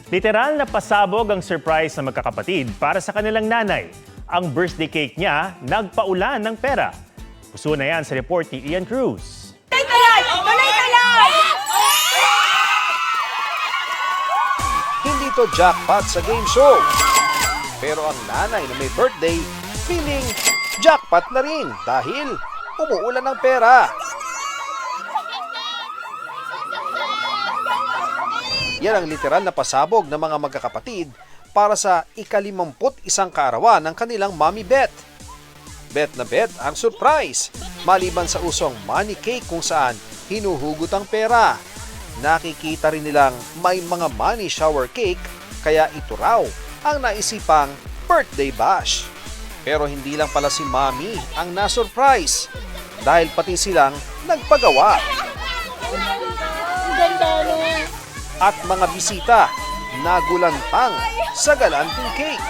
Literal na pasabog ang surprise ng magkakapatid para sa kanilang nanay. Ang birthday cake niya nagpaulan ng pera. Puso na yan sa report ni Ian Cruz. Tuloy-tuloy! Hindi to jackpot sa game show. Pero ang nanay na may birthday, feeling jackpot na rin dahil umuulan ng pera. Yan ang literal na pasabog ng mga magkakapatid para sa ika-51 kaarawan ng kanilang Mommy Bet. Bet na bet ang surprise, maliban sa usong money cake kung saan hinuhugot ang pera. Nakikita rin nilang may mga money shower cake, kaya ito raw ang naisipang birthday bash. Pero hindi lang pala si Mommy ang na-surprise dahil pati silang nagpagawa. At mga bisita nagulantang sa galanting cake.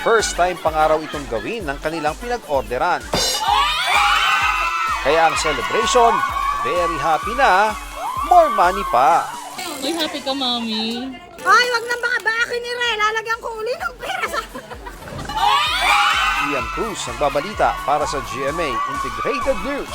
First time pangaraw itong gawin ng kanilang pinag-orderan. Kaya ang celebration, very happy na, more money pa. May happy ka, Mami. Ay, wag nang baka baakin ni Re. Lalagyan ko uli ng pera sa... Ian Cruz ang babalita para sa GMA Integrated News.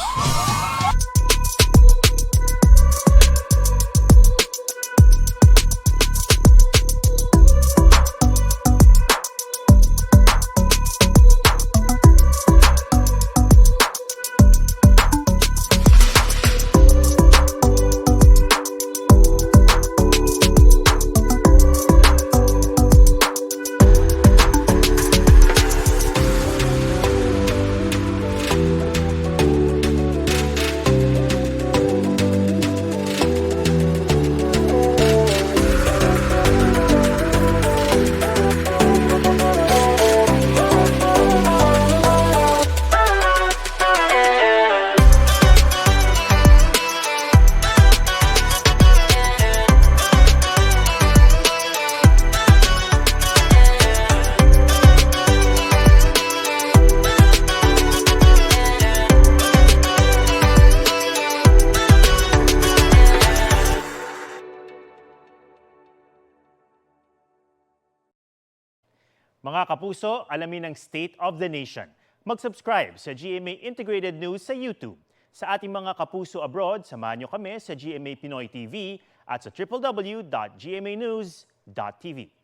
Mga kapuso, alamin ang State of the Nation. Mag-subscribe sa GMA Integrated News sa YouTube. Sa ating mga kapuso abroad, samahan niyo kami sa GMA Pinoy TV at sa www.gmanews.tv.